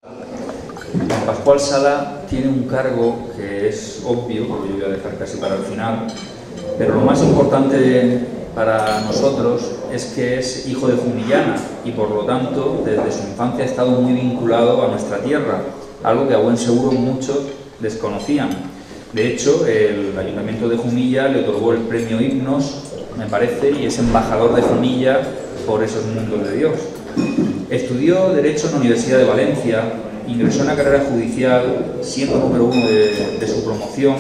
Juan Pascual Sala tiene un cargo que es obvio, que yo voy a dejar casi para el final, pero lo más importante para nosotros es que es hijo de Jumillana y por lo tanto desde su infancia ha estado muy vinculado a nuestra tierra, algo que a buen seguro muchos desconocían. De hecho, el Ayuntamiento de Jumilla le otorgó el premio Himnos, me parece, y es embajador de Jumilla por esos mundos de Dios. Estudió Derecho en la Universidad de Valencia, ingresó en la carrera judicial siendo número 1 de su promoción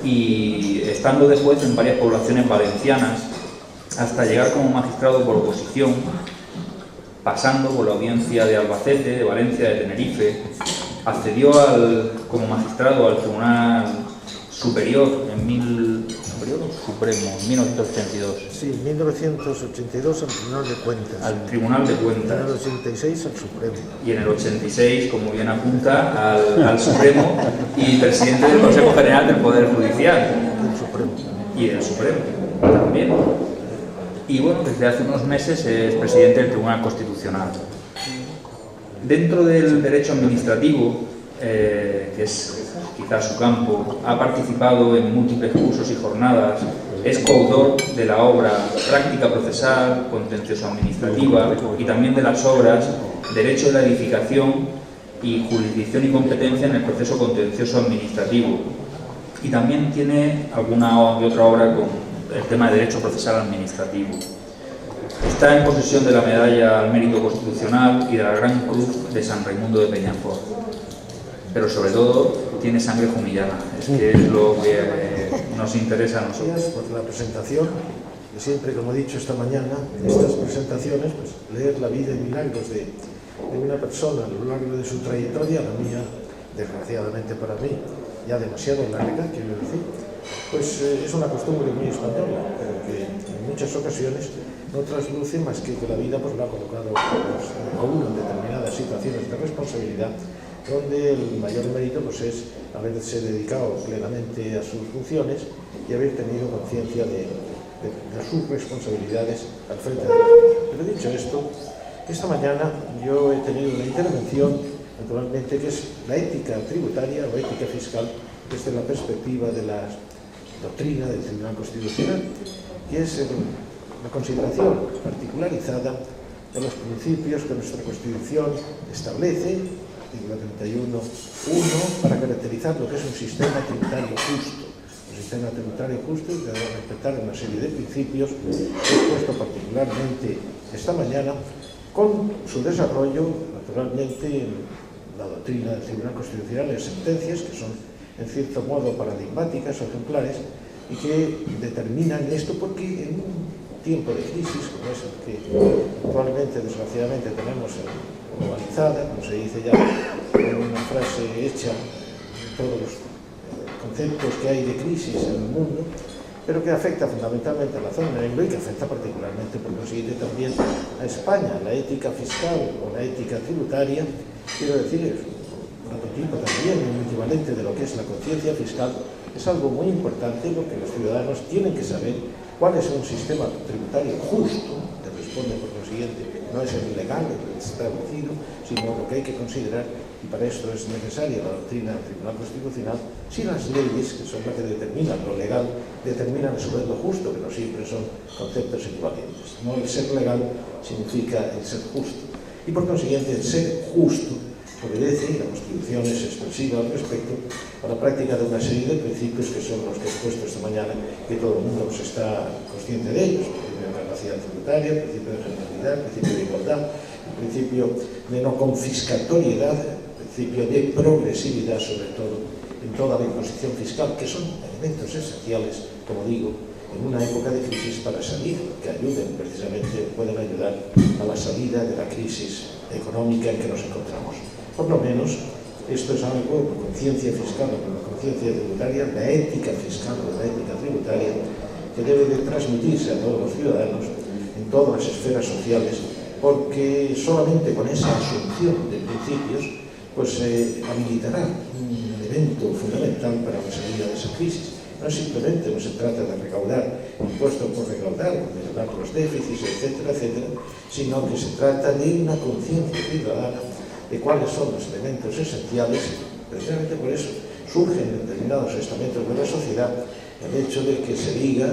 y estando de juez en varias poblaciones valencianas hasta llegar como magistrado por oposición, pasando por la audiencia de Albacete, de Valencia, de Tenerife. Accedió como magistrado al Tribunal Superior en 1982. Sí, 1982 al Tribunal de Cuentas. Al Tribunal de Cuentas. En el 86 al Supremo. Y en el 86, como bien apunta, al Supremo y presidente del Consejo General del Poder Judicial. El Supremo. Y del Supremo también. Y bueno, desde hace unos meses es presidente del Tribunal Constitucional. Dentro del derecho administrativo, que es quizás su campo, ha participado en múltiples cursos y jornadas, es coautor de la obra Práctica Procesal, Contencioso Administrativa y también de las obras Derecho de la Edificación y Jurisdicción y Competencia en el Proceso Contencioso Administrativo. Y también tiene alguna otra obra con el tema de Derecho Procesal Administrativo. Está en posesión de la Medalla al Mérito Constitucional y de la Gran Cruz de San Raimundo de Peñafort. Pero sobre todo tiene sangre jumillana, es que es lo que nos interesa a nosotros. Gracias por la presentación. Y siempre, como he dicho esta mañana, en estas presentaciones, pues leer la vida y milagros de una persona a lo largo de su trayectoria, la mía, desgraciadamente para mí, ya demasiado larga, quiero decir, pues es una costumbre muy española, pero que en muchas ocasiones no trasluce más que la vida pues, la ha colocado a uno en determinadas situaciones de responsabilidad, donde el mayor mérito pues, es haberse dedicado plenamente a sus funciones y haber tenido conciencia de sus responsabilidades al frente de la gente. Pero dicho esto, esta mañana yo he tenido una intervención, naturalmente, que es la ética tributaria o ética fiscal desde la perspectiva de la doctrina del Tribunal Constitucional, que es la consideración particularizada de los principios que nuestra Constitución establece, artículo 31.1, para caracterizar lo que es un sistema tributario justo. Un sistema tributario justo que debe respetar una serie de principios que he puesto particularmente esta mañana con su desarrollo, naturalmente, en la doctrina del Tribunal Constitucional, en sentencias que son, en cierto modo, paradigmáticas o ejemplares y que determinan esto porque en un tiempo de crisis, como es el que actualmente, desgraciadamente, tenemos globalizada, como se dice ya con una frase hecha, todos los conceptos que hay de crisis en el mundo, pero que afecta fundamentalmente a la zona del euro y que afecta particularmente, por consiguiente, también a España. La ética fiscal o la ética tributaria, quiero decir, es un prototipo también, un equivalente de lo que es la conciencia fiscal, es algo muy importante porque los ciudadanos tienen que saber cuál es un sistema tributario justo, que responde, por consiguiente, no es el legal, el establecido, sino lo que hay que considerar, y para esto es necesaria la doctrina del Tribunal Constitucional, si las leyes, que son las que determinan lo legal, determinan a su vez lo justo, que no siempre son conceptos equivalentes. No el ser legal significa el ser justo. Y por consiguiente, el ser justo obedece, y la Constitución es expresiva al respecto, a la práctica de una serie de principios que son los que he expuesto esta mañana, que todo el mundo pues, está consciente de ellos: el principio de capacidad tributaria, el principio de generalidad, el principio de igualdad, el principio de no confiscatoriedad, el principio de progresividad, sobre todo en toda la imposición fiscal, que son elementos esenciales, como digo, en una época de crisis para salir, que ayuden precisamente, pueden ayudar a la salida de la crisis económica en que nos encontramos. Por lo menos, esto es algo, la conciencia fiscal o la conciencia tributaria, la ética fiscal o la ética tributaria, que debe de transmitirse a todos los ciudadanos en todas las esferas sociales, porque solamente con esa asunción de principios pues habilitará un elemento fundamental para la salida de esa crisis. No simplemente no se trata de recaudar impuestos por recaudar, de llevar los déficits, etcétera, etcétera, sino que se trata de una conciencia ciudadana de cuáles son los elementos esenciales. Precisamente por eso surge en determinados estamentos de la sociedad el hecho de que se diga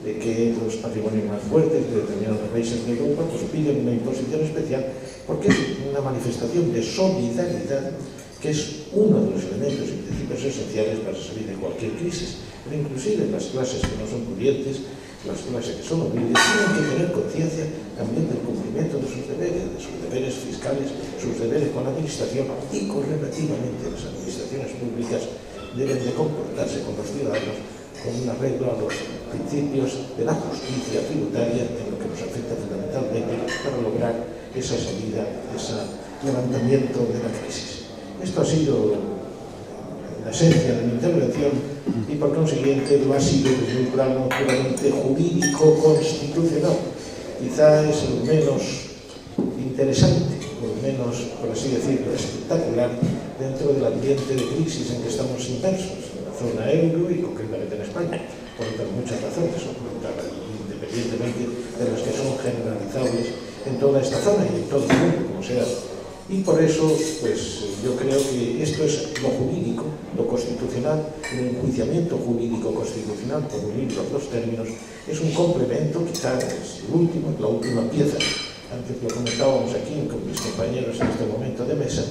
de que los patrimonios más fuertes de determinados países de Europa pues piden una imposición especial, porque es una manifestación de solidaridad que es uno de los elementos y principios esenciales para salir de cualquier crisis. Pero inclusive las clases que no son pudientes, las clases que son humildes, tienen que tener conciencia también del cumplimiento de sus deberes fiscales, sus deberes con la administración, y correlativamente las administraciones públicas deben de comportarse con los ciudadanos con un arreglo a los principios de la justicia tributaria en lo que nos afecta fundamentalmente para lograr esa salida, ese levantamiento de la crisis. Esto ha sido la esencia de mi intervención y por consiguiente lo ha sido desde un plano puramente jurídico-constitucional. Quizá es el menos interesante, o el menos, por así decirlo, espectacular dentro del ambiente de crisis en que estamos inmersos, en la zona euro y concretamente en España, por muchas razones, independientemente de las que son generalizables en toda esta zona y en todo el mundo, como sea. Y por eso, pues yo creo que esto es lo jurídico, lo constitucional, el enjuiciamiento jurídico-constitucional, por unir los dos términos, es un complemento, quizás es la última pieza. Antes lo comentábamos aquí con mis compañeros en este momento de mesa.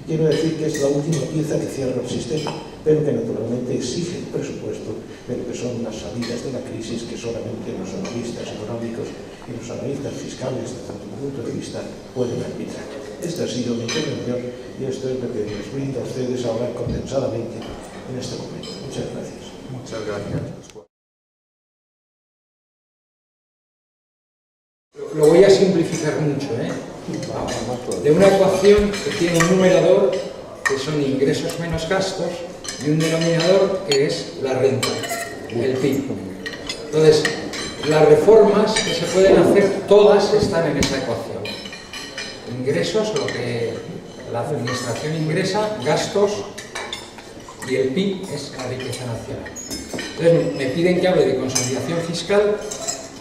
Quiero decir que es la última pieza que cierra el sistema, pero que naturalmente exige el presupuesto de lo que son las salidas de la crisis que solamente los analistas económicos y los analistas fiscales, desde mi punto de vista, pueden arbitrar. Esta ha sido mi intervención y esto es lo que les brindo a ustedes ahora condensadamente en este momento. Muchas gracias. Muchas gracias. Lo voy a simplificar mucho, de una ecuación que tiene un numerador que son ingresos menos gastos y un denominador que es la renta, el PIB. Entonces, las reformas que se pueden hacer, todas están en esa ecuación. Ingresos, lo que la administración ingresa, gastos, y el PIB es la riqueza nacional. Entonces, me piden que hable de consolidación fiscal.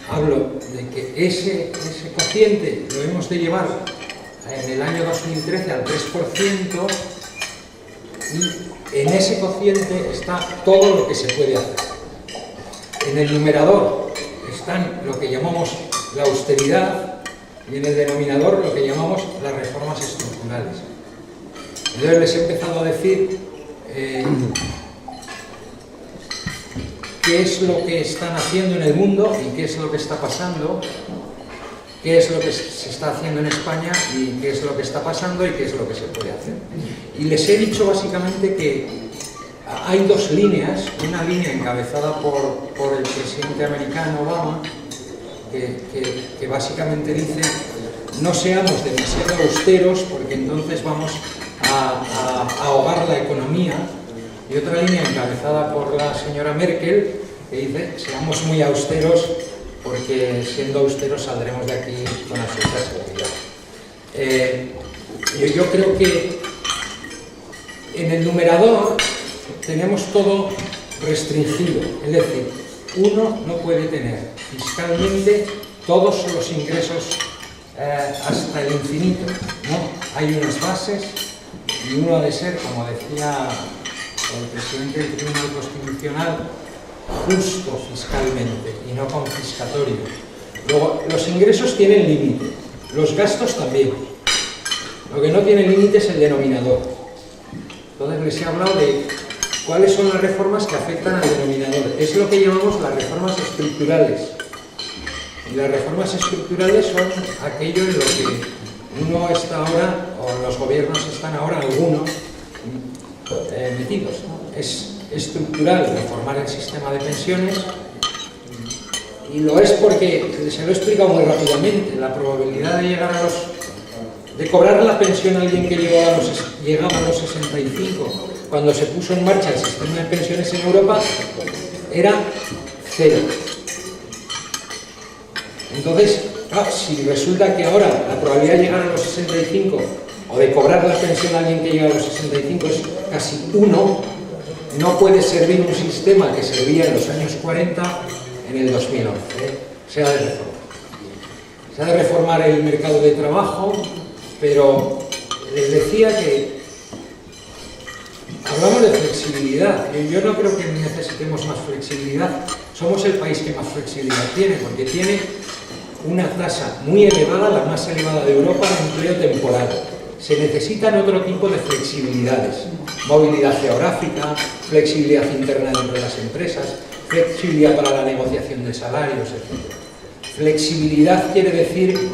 Hablo de que ese cociente lo hemos de llevar en el año 2013 al 3%, y en ese cociente está todo lo que se puede hacer. En el numerador están lo que llamamos la austeridad y en el denominador lo que llamamos las reformas estructurales. Entonces les he empezado a decir qué es lo que están haciendo en el mundo y qué es lo que está pasando, qué es lo que se está haciendo en España y qué es lo que está pasando y qué es lo que se puede hacer. Y les he dicho básicamente que hay dos líneas, una línea encabezada por el presidente americano Obama, que básicamente dice no seamos demasiado austeros porque entonces vamos a ahogar la economía, y otra línea encabezada por la señora Merkel que dice seamos muy austeros porque siendo austeros saldremos de aquí con absoluta seguridad. Yo creo que en el numerador tenemos todo restringido, es decir, uno no puede tener fiscalmente todos los ingresos hasta el infinito, ¿no? Hay unas bases y uno ha de ser, como decía el presidente del Tribunal Constitucional, justo fiscalmente y no confiscatorio. Luego, los ingresos tienen límite, los gastos también. Lo que no tiene límite es el denominador. Entonces les he hablado de cuáles son las reformas que afectan al denominador. Es lo que llamamos las reformas estructurales. Y las reformas estructurales son aquello en lo que uno está ahora, o los gobiernos están ahora, algunos, metidos, ¿no? Es estructural reformar el sistema de pensiones, y lo es porque, se lo he explicado muy rápidamente, la probabilidad de llegar de cobrar la pensión a alguien que llegaba a los 65 cuando se puso en marcha el sistema de pensiones en Europa era 0. Entonces, si resulta que ahora la probabilidad de llegar a los 65 o de cobrar la pensión a alguien que llega a los 65 es casi 1, no puede servir un sistema que servía en los años 40 en el 2011. Se ha de reformar. Se ha de reformar el mercado de trabajo, pero les decía que hablamos de flexibilidad. Yo no creo que necesitemos más flexibilidad. Somos el país que más flexibilidad tiene, porque tiene una tasa muy elevada, la más elevada de Europa, de empleo temporal. Se necesitan otro tipo de flexibilidades. Movilidad geográfica, flexibilidad interna dentro de las empresas, flexibilidad para la negociación de salarios, etc. Flexibilidad quiere decir,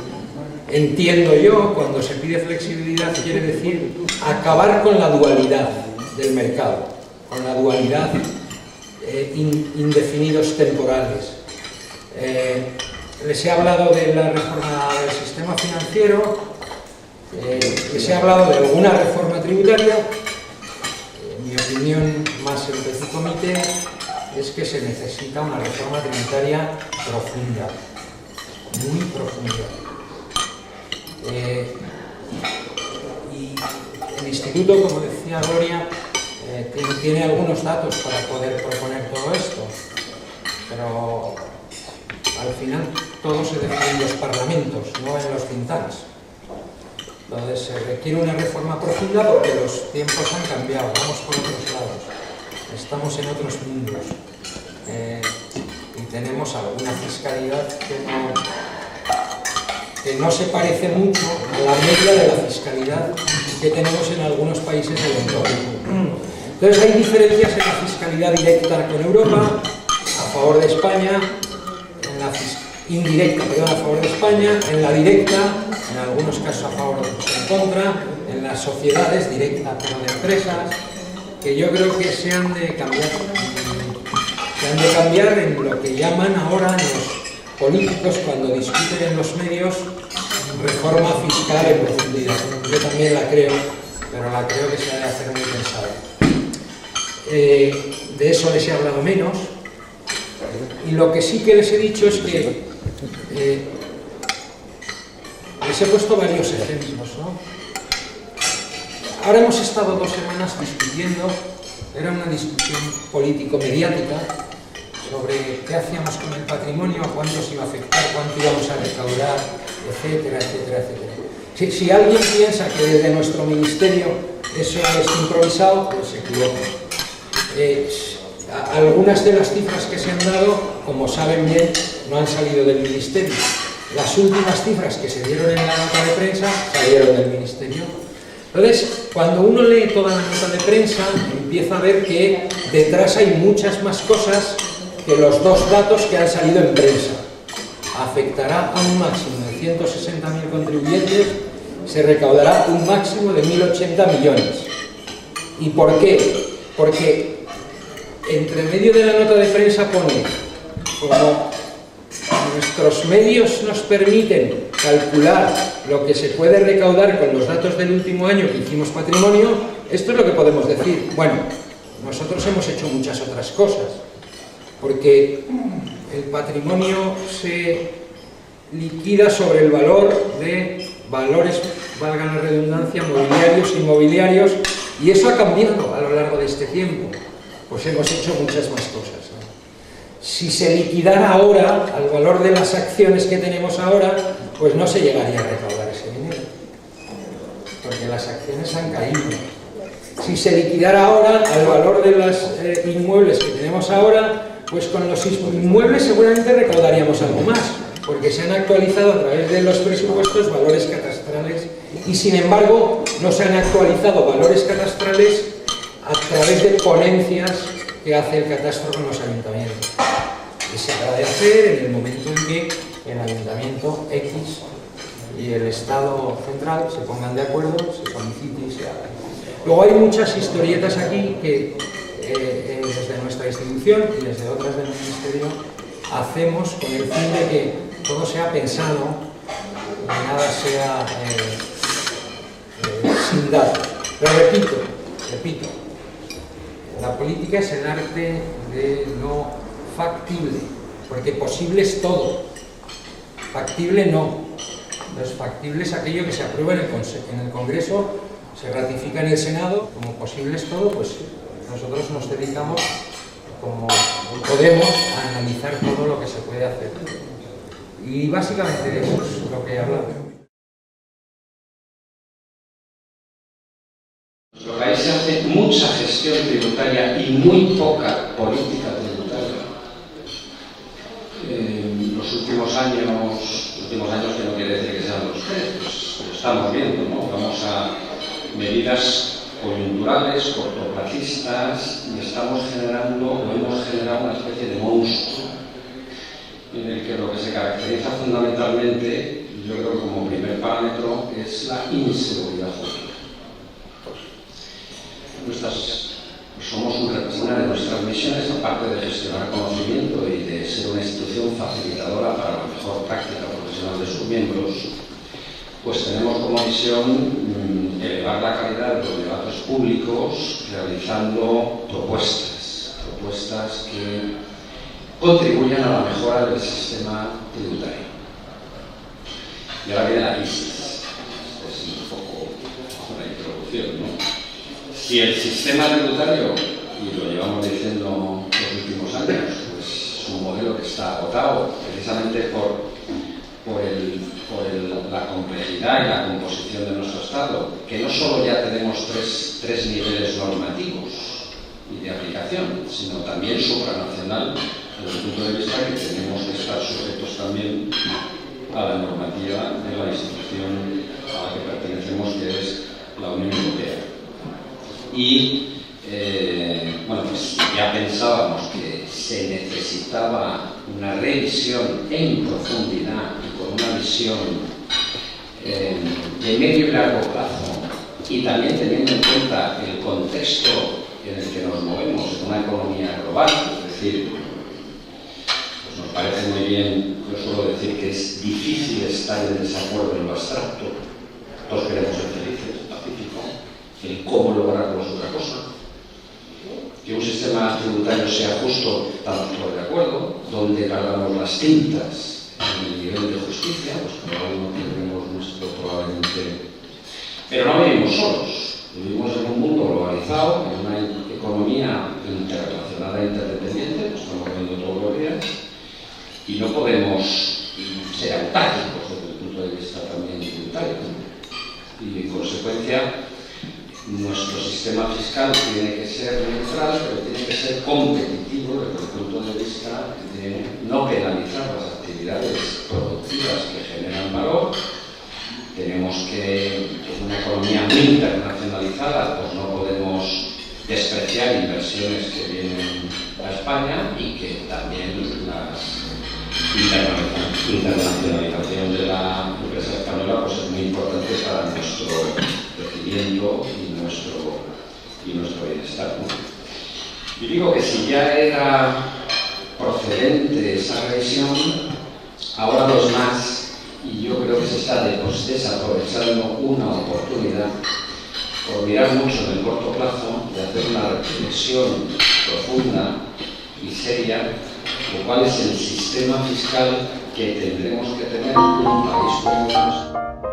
entiendo yo, cuando se pide flexibilidad, quiere decir acabar con la dualidad del mercado, con la dualidad indefinidos temporales. Les he hablado de la reforma del sistema financiero, les he hablado de alguna reforma tributaria. Mi opinión más el petit comité es que se necesita una reforma tributaria profunda, muy profunda. Y el Instituto, como decía Gloria, tiene algunos datos para poder proponer todo esto, pero al final todo se decide en los parlamentos, no en los think tanks. Entonces se requiere una reforma profunda porque los tiempos han cambiado, vamos por otros lados, estamos en otros mundos y tenemos alguna fiscalidad que no se parece mucho a la media de la fiscalidad que tenemos en algunos países del entorno. Entonces hay diferencias en la fiscalidad directa con Europa, a favor de España, en la indirecta, perdón, a favor de España, en la directa, en algunos casos a favor o en contra, en las sociedades, directa pero de empresas, que yo creo que se han de cambiar. Se han de cambiar en lo que llaman ahora los políticos cuando discuten en los medios reforma fiscal en profundidad. Yo también la creo, pero la creo que se ha de hacer muy pensada. De eso les he hablado menos, y lo que sí que les he dicho es que les he puesto varios ejemplos, ¿no? Ahora hemos estado 2 semanas discutiendo, era una discusión político-mediática, sobre qué hacíamos con el patrimonio, a cuánto se iba a afectar, cuánto íbamos a recaudar, etcétera, etcétera, etcétera. Si alguien piensa que desde nuestro ministerio eso es improvisado, pues se equivoca. Algunas de las cifras que se han dado, como saben bien, no han salido del ministerio. Las últimas cifras que se dieron en la nota de prensa salieron del ministerio. Entonces, cuando uno lee toda la nota de prensa, empieza a ver que detrás hay muchas más cosas que los 2 datos que han salido en prensa. Afectará a un máximo de 160.000 contribuyentes, se recaudará un máximo de 1.080 millones. ¿Y por qué? Porque entre medio de la nota de prensa pone, como nuestros medios nos permiten calcular lo que se puede recaudar con los datos del último año que hicimos patrimonio, esto es lo que podemos decir. Bueno, nosotros hemos hecho muchas otras cosas, porque el patrimonio se liquida sobre el valor de valores, valga la redundancia, mobiliarios, inmobiliarios, y eso ha cambiado a lo largo de este tiempo. Pues hemos hecho muchas más cosas, ¿no? Si se liquidara ahora al valor de las acciones que tenemos ahora, pues no se llegaría a recaudar ese dinero, porque las acciones han caído. Si se liquidara ahora al valor de los inmuebles que tenemos ahora, pues con los inmuebles seguramente recaudaríamos algo más, porque se han actualizado a través de los presupuestos valores catastrales y sin embargo no se han actualizado valores catastrales a través de ponencias que hace el catastro con los ayuntamientos. Y se acaba de hacer en el momento en que el ayuntamiento X y el Estado central se pongan de acuerdo, se solicite y se haga. Luego hay muchas historietas aquí que desde nuestra institución y desde otras del Ministerio hacemos con el fin de que todo sea pensado y nada sea sin datos. Pero repito, la política es el arte de lo factible, porque posible es todo, factible no. Entonces, factible es aquello que se aprueba en el Congreso, se ratifica en el Senado, como posible es todo, pues nosotros nos dedicamos, como podemos, a analizar todo lo que se puede hacer. Y básicamente de eso es lo que he hablado. mucha gestión tributaria y muy poca política tributaria. Los últimos años que no quiere decir que sean los tres, pues lo estamos viendo, ¿no? Vamos a medidas coyunturales, cortoplacistas, y estamos generando, o hemos generado una especie de monstruo en el que lo que se caracteriza fundamentalmente, yo creo que como primer parámetro, es la inseguridad jurídica. Una de nuestras misiones, aparte de gestionar conocimiento y de ser una institución facilitadora para la mejor práctica profesional de sus miembros, pues tenemos como misión elevar la calidad de los debates públicos realizando propuestas que contribuyan a la mejora del sistema tributario. Y ahora viene la crisis. Es un poco una introducción, ¿no? Si el sistema tributario, y lo llevamos diciendo los últimos años, pues es un modelo que está agotado precisamente por la complejidad y la composición de nuestro Estado, que no solo ya tenemos tres niveles normativos y de aplicación, sino también supranacional, desde el punto de vista que tenemos que estar sujetos también a la normativa de la institución a la que pertenecemos, que es la Unión Europea. Y bueno, pues ya pensábamos que se necesitaba una revisión en profundidad y con una visión de medio y largo plazo, y también teniendo en cuenta el contexto en el que nos movemos, en una economía global. Es decir, pues nos parece muy bien, yo suelo decir que es difícil estar en desacuerdo en lo abstracto. Todos queremos ser felices, pacífico. El cómo lograrlo es otra cosa. Que un sistema tributario sea justo, estamos todos de acuerdo. Donde cargamos las tintas en el nivel de justicia, pues cada uno tendremos nuestro probablemente. Pero no vivimos solos. Vivimos en un mundo globalizado, en una economía interrelacionada e interdependiente, lo estamos viendo todos los días, y no podemos ser autácticos desde el punto de vista también tributario. Y en consecuencia, nuestro sistema fiscal tiene que ser neutral, pero tiene que ser competitivo desde el punto de vista de no penalizar las actividades productivas que generan valor. Tenemos que, en una economía muy internacionalizada, pues no podemos despreciar inversiones que vienen a España, y que también la internacionalización de la empresa española pues es muy importante para nuestro crecimiento y nuestro bienestar, ¿no? Y digo que si ya era procedente esa revisión, ahora los más, y yo creo que se está desaprovechando una oportunidad por mirar mucho en el corto plazo, de hacer una reflexión profunda y seria de cuál es el sistema fiscal que tendremos que tener un país como el nuestro.